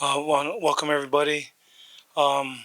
Welcome everybody. Um,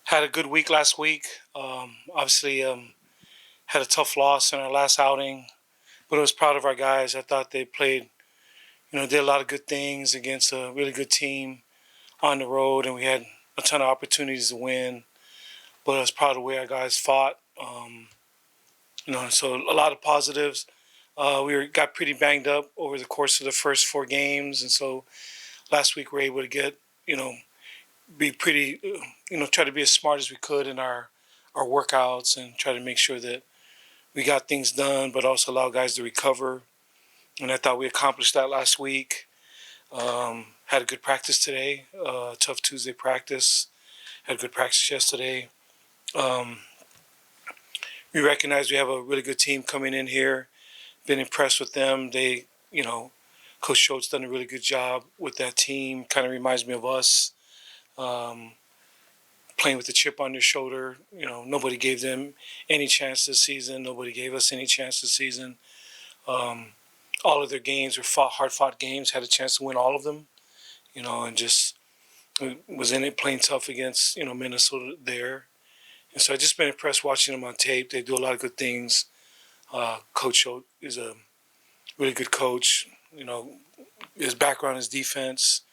had a good week last week. Obviously, had a tough loss in our last outing, but I was proud of our guys. I thought they played, did a lot of good things against a really good team on the road, and we had a ton of opportunities to win. But I was proud of the way our guys fought. So a lot of positives. Got pretty banged up over the course of the first four games, and so last week we were able to get, you know, be pretty, try to be as smart as we could in our workouts and try to make sure that we got things done, but also allow guys to recover. And I thought we accomplished that last week. Had a good practice today, tough Tuesday practice. Had a good practice yesterday. Um, we recognize we have a really good team coming in here. Been impressed with them. Coach Schultz done a really good job with that team. Kind of reminds me of us. Um, Playing with a chip on their shoulder. Nobody gave them any chance this season. Nobody gave us any chance this season. Um, all of their games were hard-fought games. Had a chance to win all of them. And just was in it playing tough against Minnesota there. And so I just been impressed watching them on tape. They do a lot of good things. Coach Schultz is a really good coach. His background is defense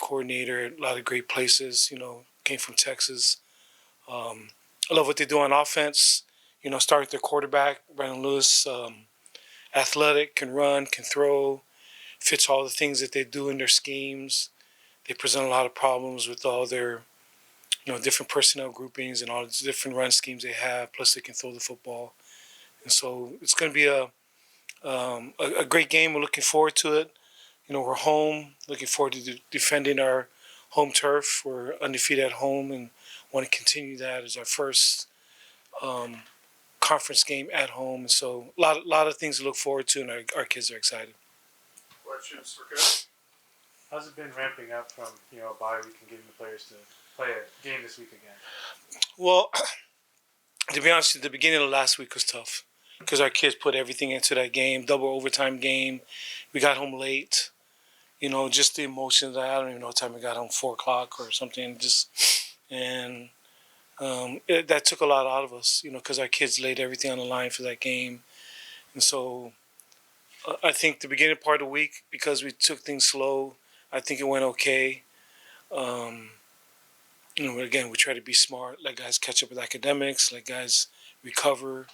coordinator, a lot of great places. Came from Texas. I love what they do on offense. Start with their quarterback, Brandon Lewis. Athletic, can run, can throw, fits all the things that they do in their schemes. They present a lot of problems with all their, different personnel groupings and all the different run schemes they have. Plus, they can throw the football, and so it's going to be a great game. We're looking forward to it. We're home. Looking forward to defending our home turf. We're undefeated at home and want to continue that as our first conference game at home. And so a lot of things to look forward to, and our kids are excited. Questions for Coach? How's it been ramping up from a bye week and getting the players to play a game this week again? Well, to be honest, the beginning of last week was tough because our kids put everything into that game, double overtime game. We got home late. Just the emotions. I don't even know what time we got home, 4:00 or something. That took a lot out of us, because our kids laid everything on the line for that game. And so I think the beginning part of the week, because we took things slow, I think it went okay. Again, we try to be smart, let guys catch up with academics, let guys recover.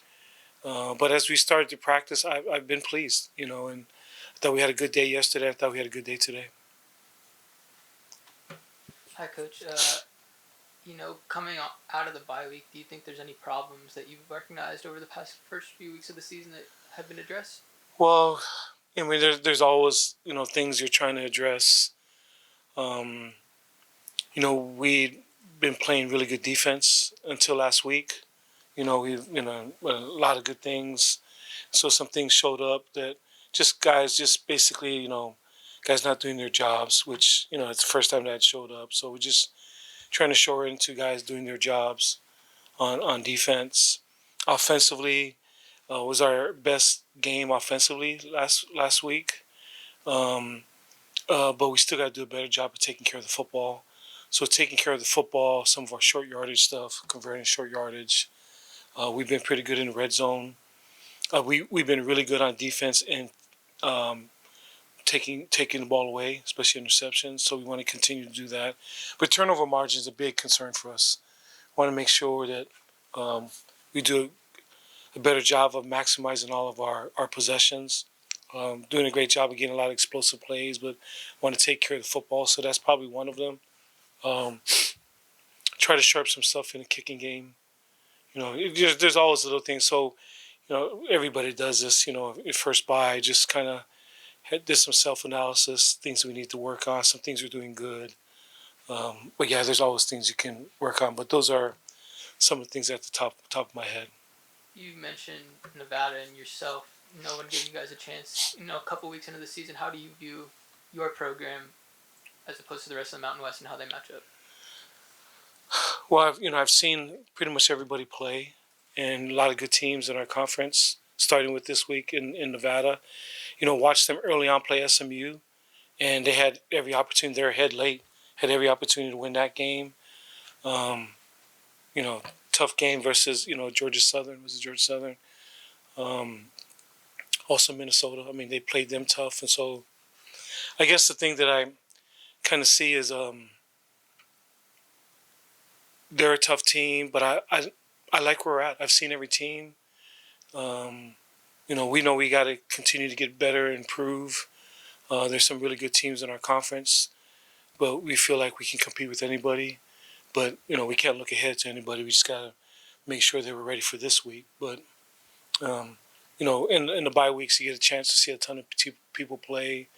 But as we started to practice, I've been pleased, and I thought we had a good day yesterday. I thought we had a good day today. Hi, Coach. Coming out of the bye week, do you think there's any problems that you've recognized over the first few weeks of the season that have been addressed? Well, I mean, there's always, things you're trying to address. We'd been playing really good defense until last week. We a lot of good things. So some things showed up that guys basically, guys not doing their jobs, which, it's the first time that showed up. So we're just trying to shore into guys doing their jobs on defense. Offensively, was our best game offensively last week. But we still got to do a better job of taking care of the football. So taking care of the football, some of our short yardage stuff, converting short yardage. We've been pretty good in the red zone. We've been really good on defense and taking the ball away, especially interceptions. So we want to continue to do that. But turnover margin is a big concern for us. We want to make sure that we do a better job of maximizing all of our possessions. Doing a great job of getting a lot of explosive plays, but want to take care of the football. So that's probably one of them. Try to sharpen some stuff in the kicking game. There's always little things. So, everybody does this. At first bye, just kind of did some self-analysis, things we need to work on, some things we're doing good. But yeah, there's always things you can work on. But those are some of the things at the top of my head. You mentioned Nevada and yourself. No one gave you guys a chance. A couple weeks into the season, how do you view your program as opposed to the rest of the Mountain West and how they match up? Well, I've seen pretty much everybody play, and a lot of good teams in our conference. Starting with this week in Nevada, watched them early on play SMU, and they had every opportunity. They're ahead late, had every opportunity to win that game. You know, tough game versus Georgia Southern. Was it Georgia Southern? Um, Also Minnesota. I mean, they played them tough, and so I guess the thing that I kind of see is they're a tough team, but I like where we're at. I've seen every team. Um, we know we got to continue to get better and improve. There's some really good teams in our conference, but we feel like we can compete with anybody. But we can't look ahead to anybody. We just gotta make sure that we're ready for this week. But in the bye weeks, you get a chance to see a ton of people play,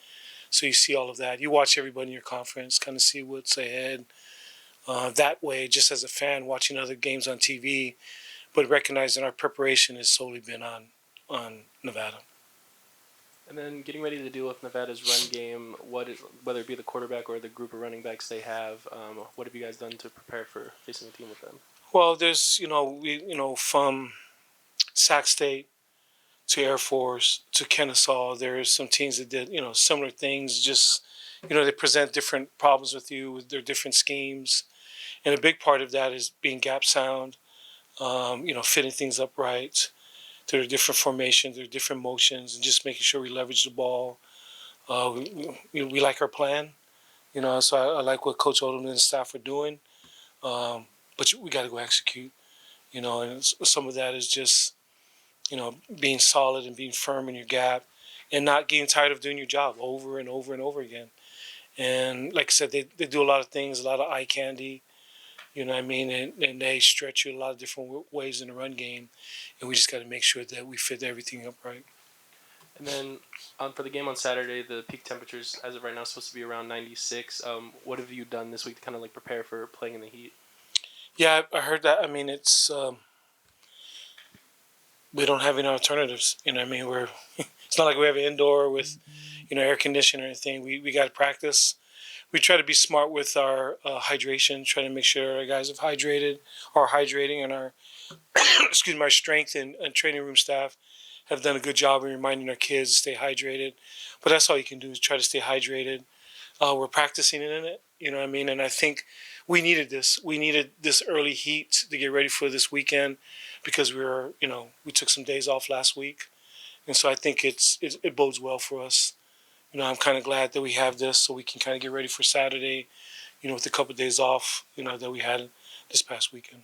so you see all of that. You watch everybody in your conference, kind of see what's ahead. That way, just as a fan watching other games on TV, but recognizing our preparation has solely been on Nevada. And then getting ready to deal with Nevada's run game, whether it be the quarterback or the group of running backs they have, what have you guys done to prepare for facing a team with them? Well, there's from Sac State to Air Force to Kennesaw, there's some teams that did similar things. Just they present different problems with you with their different schemes, and a big part of that is being gap sound. Fitting things up right. There are different formations, there are different motions, and just making sure we leverage the ball. We like our plan, so I like what Coach Odom and the staff are doing. But we got to go execute, and some of that is just, being solid and being firm in your gap and not getting tired of doing your job over and over and over again. And like I said, they do a lot of things, a lot of eye candy, you know what I mean? And they stretch you a lot of different ways in the run game. And we just got to make sure that we fit everything up right. And then for the game on Saturday, the peak temperatures as of right now is supposed to be around 96. What have you done this week to kind of prepare for playing in the heat? Yeah, I heard that. I mean, it's we don't have any alternatives. I mean, it's not like we have an indoor with air conditioning or anything. We got to practice. We try to be smart with our hydration, try to make sure our guys are hydrating, and our our strength and training room staff have done a good job in reminding our kids to stay hydrated. But that's all you can do is try to stay hydrated. We're practicing in it, you know what I mean? And I think we needed this. We needed this early heat to get ready for this weekend because we took some days off last week. And so I think it bodes well for us. I'm kind of glad that we have this so we can kind of get ready for Saturday, with a couple of days off, that we had this past weekend.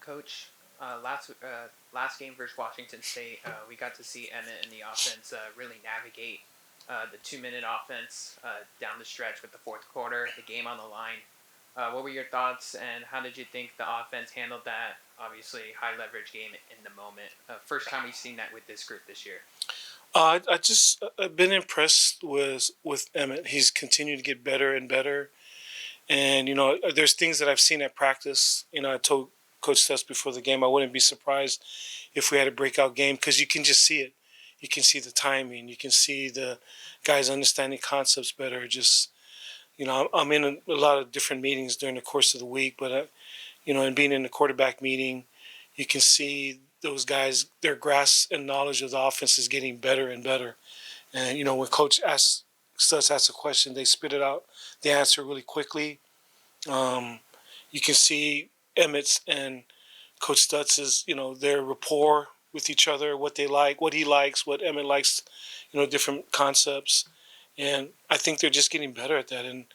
Coach, last game versus Washington State, we got to see Emmett and the offense really navigate the 2-minute offense down the stretch with the fourth quarter, the game on the line. What were your thoughts, and how did you think the offense handled that? Obviously, high leverage game in the moment. First time we've seen that with this group this year. I've been impressed with Emmett. He's continued to get better and better, and there's things that I've seen at practice. I told Coach Stutz before the game I wouldn't be surprised if we had a breakout game because you can just see it. You can see the timing. You can see the guys understanding concepts better. Just I'm in a lot of different meetings during the course of the week, but and being in the quarterback meeting, you can see those guys, their grasp and knowledge of the offense is getting better and better. And, when Coach Stutz asks a question, they spit it out, the answer really quickly. You can see Emmett's and Coach Stutz's, their rapport with each other, what they like, what he likes, what Emmett likes, different concepts. And I think they're just getting better at that. And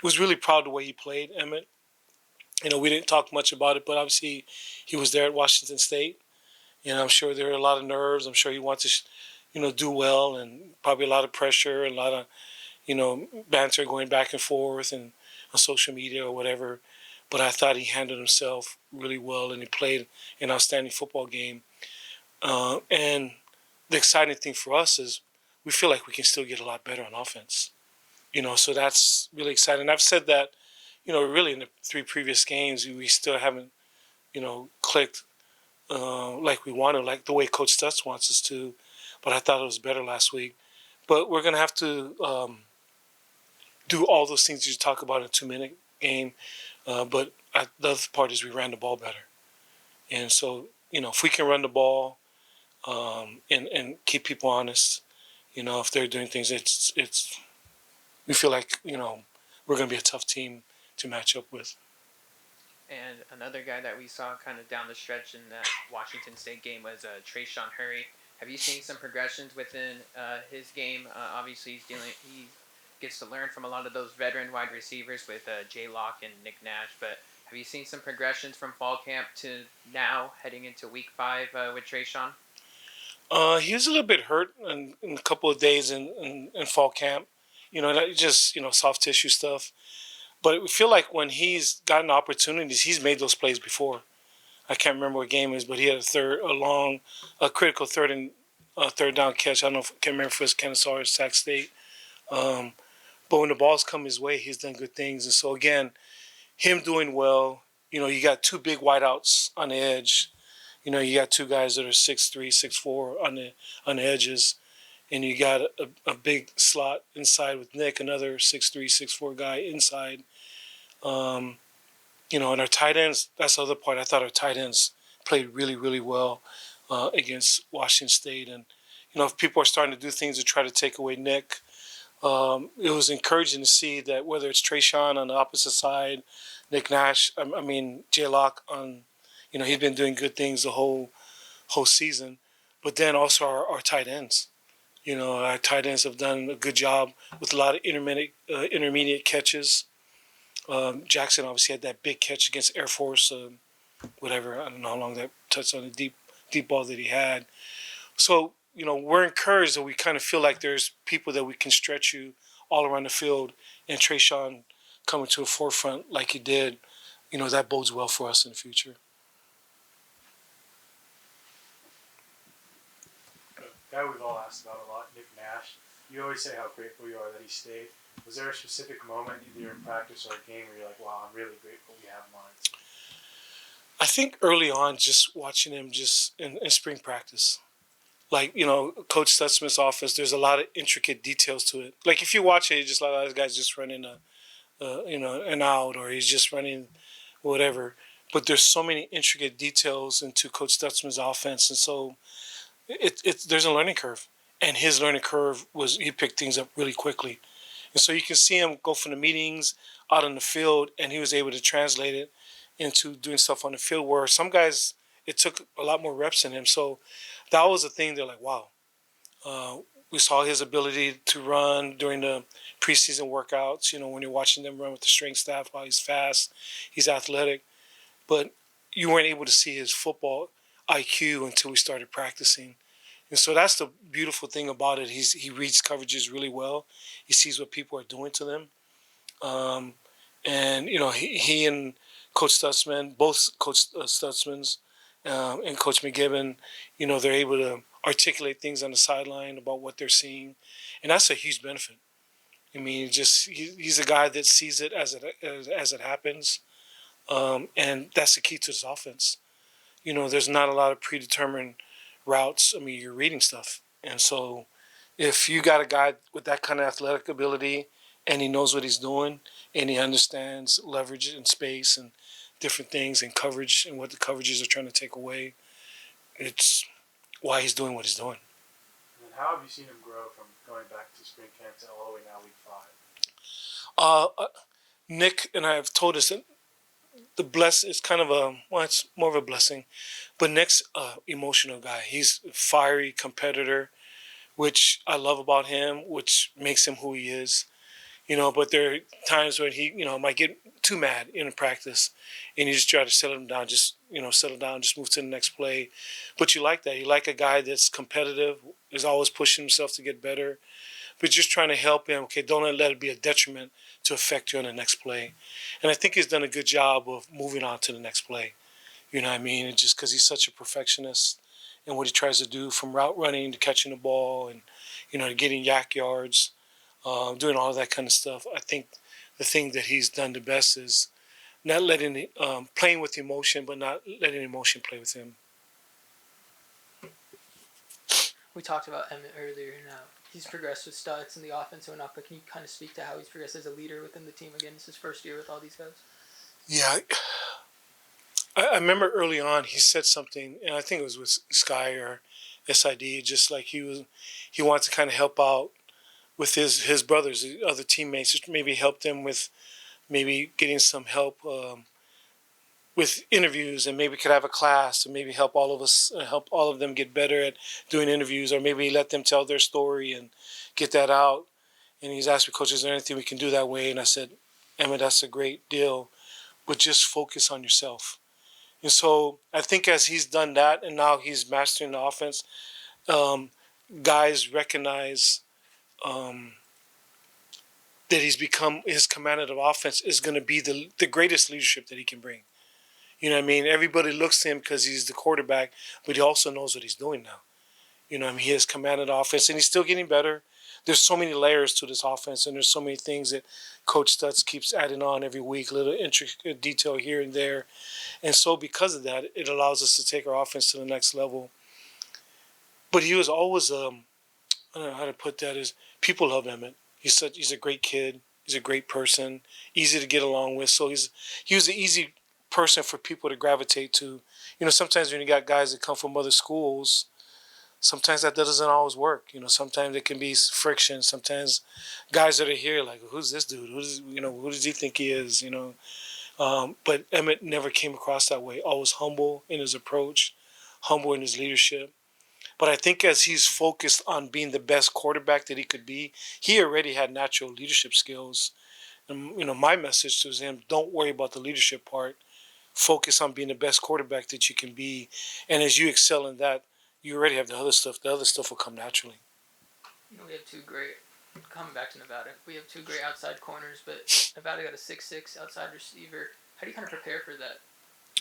was really proud of the way he played, Emmett. We didn't talk much about it, but obviously he was there at Washington State. I'm sure there are a lot of nerves. I'm sure he wants to, do well, and probably a lot of pressure, and a lot of, banter going back and forth and on social media or whatever. But I thought he handled himself really well, and he played an outstanding football game. And the exciting thing for us is we feel like we can still get a lot better on offense. So that's really exciting. I've said that, really in the 3 previous games, we still haven't, clicked like we wanted, like the way Coach Stutz wants us to. But I thought it was better last week. But we're going to have to do all those things you talk about in a 2-minute game. But the other part is we ran the ball better. And so, if we can run the ball and keep people honest, If they're doing things, we feel like we're going to be a tough team to match up with. And another guy that we saw kind of down the stretch in that Washington State game was Trayshawn Hurry. Have you seen some progressions within his game? Obviously, he gets to learn from a lot of those veteran wide receivers with J. Locke and Nick Nash. But have you seen some progressions from fall camp to now heading into week 5 with Trayshawn? He was a little bit hurt in a couple of days in fall camp. That just soft tissue stuff. But we feel like when he's gotten opportunities, he's made those plays before. I can't remember what game it is, but he had a critical third down catch. I don't know, can't remember if it was Kennesaw or Sac State. But when the balls come his way, he's done good things. And so again, him doing well. You got two big wideouts on the edge. You got two guys that are 6'3", 6'4" on the edges, and you got a big slot inside with Nick, another 6'3", 6'4" guy inside. And our tight ends, that's the other part. I thought our tight ends played really, really well against Washington State. And, if people are starting to do things to try to take away Nick, it was encouraging to see that whether it's Trayshawn on the opposite side, Nick Nash, J. Locke on, he's been doing good things the whole season. But then also our tight ends. Our tight ends have done a good job with a lot of intermediate catches. Jackson obviously had that big catch against Air Force, whatever. I don't know how long that touched on the deep ball that he had. So, we're encouraged that we kind of feel like there's people that we can stretch you all around the field, and Trayshawn coming to a forefront like he did, that bodes well for us in the future. Guy we've all asked about a lot, Nick Nash. You always say how grateful you are that he stayed. Was there a specific moment, either in practice or a game, where you're like, wow, I'm really grateful we have him on? I think early on, just watching him just in spring practice, like, Coach Stutzman's office, there's a lot of intricate details to it. Like, if you watch it, just like, this guy's just running an out, or he's just running whatever. But there's so many intricate details into Coach Stutzman's offense, and so there's a learning curve. And his learning curve was he picked things up really quickly. And so you can see him go from the meetings out on the field, and he was able to translate it into doing stuff on the field where some guys, it took a lot more reps in him. So that was the thing. They're like, wow. We saw his ability to run during the preseason workouts, when you're watching them run with the strength staff, how he's fast, he's athletic. But you weren't able to see his football IQ until we started practicing. And so that's the beautiful thing about it. He reads coverages really well. He sees what people are doing to them. And, he and Coach Stutzman, both Coach Stutzmans and Coach McGibbon, they're able to articulate things on the sideline about what they're seeing. And that's a huge benefit. He's a guy that sees it as it happens. And that's the key to his offense. There's not a lot of predetermined routes. You're reading stuff. And so if you got a guy with that kind of athletic ability and he knows what he's doing and he understands leverage and space and different things and coverage and what the coverages are trying to take away, it's why he's doing what he's doing. And how have you seen him grow from going back to spring camp to all the way now week 5? Nick and I have told us that it's kind of it's more of a blessing, but Nick's emotional guy. He's a fiery competitor, which I love about him, which makes him who he is. But there are times when he, might get too mad in practice, and you just try to settle him down, just move to the next play. But you like that. You like a guy that's competitive, is always pushing himself to get better, but just trying to help him. Okay, don't let it be a detriment to affect you on the next play. And I think he's done a good job of moving on to the next play. And just because he's such a perfectionist and what he tries to do from route running to catching the ball and, to getting yak yards, doing all that kind of stuff. I think the thing that he's done the best is not letting playing with emotion, but not letting emotion play with him. We talked about Emmett earlier. Now he's progressed with stats in the offense and whatnot, but can you kind of speak to how he's progressed as a leader within the team? Again, it's his first year with all these guys. Yeah, I remember early on he said something, and I think it was with Sky, SID, just like he wants to kind of help out with his brothers, other teammates, maybe help them with maybe getting some help with interviews, and maybe could have a class and maybe help all of us, help all of them get better at doing interviews, or maybe let them tell their story and get that out. And he's asked me, Coach, is there anything we can do that way? And I said, Emmett, that's a great deal, but just focus on yourself. And so I think as he's done that and now he's mastering the offense, um, guys recognize um, that he's become, his command of offense is going to be the greatest leadership that he can bring. You know what I mean? Everybody looks to him because he's the quarterback, but he also knows what he's doing now. You know what I mean? He has commanded offense, and he's still getting better. There's so many layers to this offense, and there's so many things that Coach Stutz keeps adding on every week, little intricate detail here and there. And so because of that, it allows us to take our offense to the next level. But he was always, I don't know how to put that, is people love Emmett. He's a great kid. He's a great person, easy to get along with. So he was an easy person for people to gravitate to. You know, sometimes when you got guys that come from other schools, sometimes that doesn't always work. You know, sometimes it can be friction. Sometimes guys that are here like, who's this dude? Who does he think he is? You know, but Emmett never came across that way. Always humble in his approach, humble in his leadership. But I think as he's focused on being the best quarterback that he could be, he already had natural leadership skills. And, you know, my message to him, don't worry about the leadership part. Focus on being the best quarterback that you can be. And as you excel in that, you already have the other stuff. The other stuff will come naturally. You know, we have two great, coming back to Nevada, we have two great outside corners, but Nevada got a 6'6" outside receiver. How do you kind of prepare for that?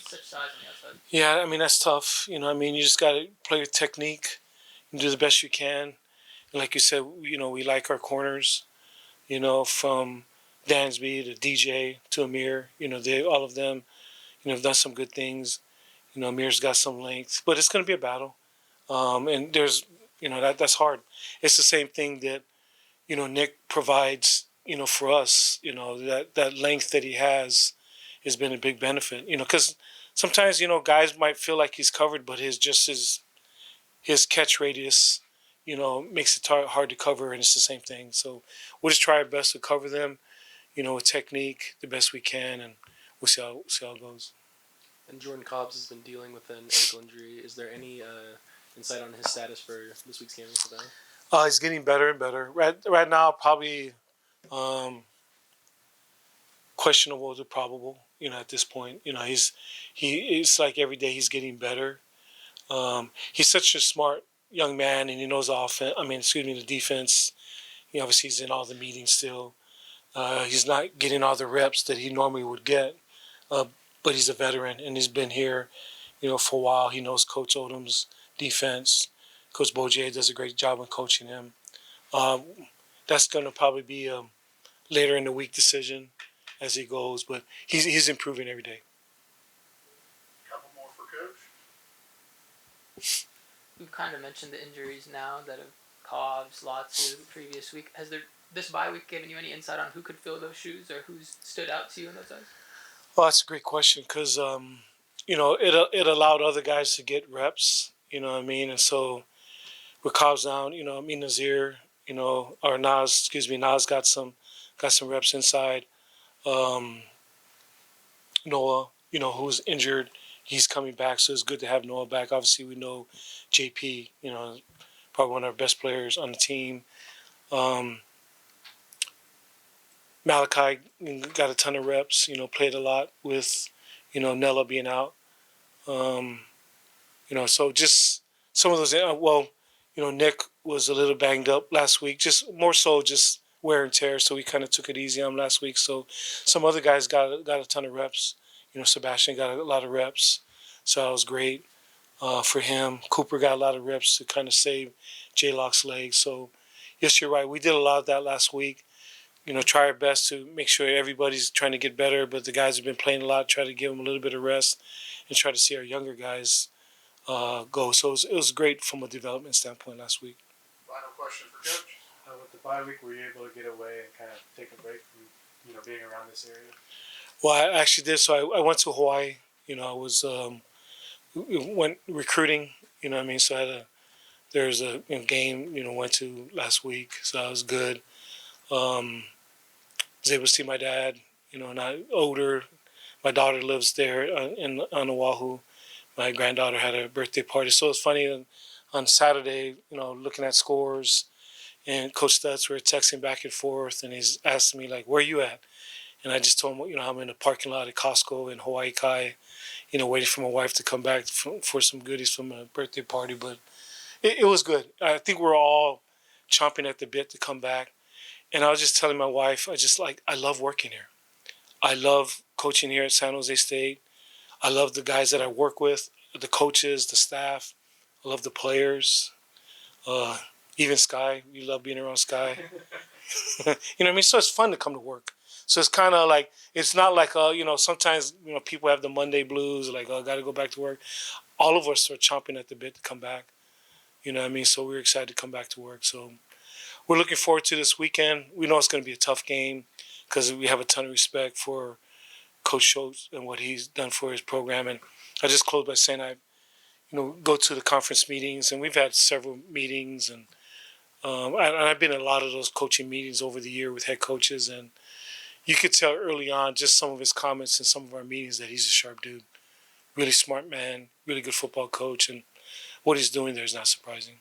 Such size on the outside. Yeah, I mean, that's tough. You know, I mean, you just got to play with technique and do the best you can. And like you said, you know, we like our corners, you know, from Dansby to DJ to Amir. You know, all of them, you know, have done some good things. You know, Amir's got some length, but it's going to be a battle. And there's, you know, that's hard. It's the same thing that, you know, Nick provides, you know, for us. You know, that length that he has been a big benefit. You know, because sometimes, you know, guys might feel like he's covered, but his catch radius, you know, makes it hard to cover, and it's the same thing. So we'll just try our best to cover them, you know, with technique the best we can, and we'll see how it goes. And Jordan Cobbs has been dealing with an ankle injury. Is there any insight on his status for this week's game with Nevada? He's getting better and better. Right now, probably questionable to probable. You know, at this point, you know, it's like every day he's getting better. He's such a smart young man, and he knows the defense. You know, obviously, he's in all the meetings still. He's not getting all the reps that he normally would get, but he's a veteran, and he's been here, you know, for a while. He knows Coach Odom's defense. Coach Boje does a great job in coaching him. That's going to probably be a later in the week decision as he goes, but he's improving every day. Couple more for Coach. We've kind of mentioned the injuries now that have Cobbs, Lotsu, the previous week. Has this bye week given you any insight on who could fill those shoes or who's stood out to you in those eyes? Well, that's a great question because, you know, it allowed other guys to get reps, you know what I mean? And so with Cobbs down, you know, Nazir, you know, or Nas got some reps inside. Noah, you know, who's injured, he's coming back, so it's good to have Noah back. Obviously, we know JP, you know, probably one of our best players on the team. Malachi got a ton of reps, you know, played a lot with, you know, Nella being out. You know, so just some of those, you know, Nick was a little banged up last week, just more so just wear and tear, so we kind of took it easy on him last week. So some other guys got a ton of reps. You know, Sebastian got a lot of reps, so that was great for him. Cooper got a lot of reps to kind of save J-Lock's legs. So, yes, you're right. We did a lot of that last week. You know, try our best to make sure everybody's trying to get better, but the guys have been playing a lot, try to give them a little bit of rest and try to see our younger guys go. So it was great from a development standpoint last week. Final question for Coach. With the bye week, were you able to get away and kind of take a break from, you know, being around this area? Well, I actually did. So I went to Hawaii. You know, I was went recruiting. You know what I mean? So I had there's a game went to last week, so that was good. Was able to see my dad, not older. My daughter lives there on Oahu. My granddaughter had a birthday party, so it's funny. On Saturday, looking at scores, and Coach Stutz, we were texting back and forth, and he's asking me like, "Where you at?" And I just told him, I'm in the parking lot at Costco in Hawaii Kai, waiting for my wife to come back for some goodies from a birthday party. But it was good. I think we're all chomping at the bit to come back. And I was just telling my wife, I love working here. I love coaching here at San Jose State. I love the guys that I work with, the coaches, the staff. I love the players. Even Sky, we love being around Sky. You know what I mean? So it's fun to come to work. So it's kind of like, it's not like, sometimes, people have the Monday blues, like, oh, I got to go back to work. All of us are chomping at the bit to come back. You know what I mean? So we're excited to come back to work. So we're looking forward to this weekend. We know it's going to be a tough game because we have a ton of respect for Coach Schultz and what he's done for his program. And I just close by saying I, go to the conference meetings, and we've had several meetings, and I've been in a lot of those coaching meetings over the year with head coaches, and you could tell early on just some of his comments in some of our meetings that he's a sharp dude, really smart man, really good football coach, and what he's doing there is not surprising.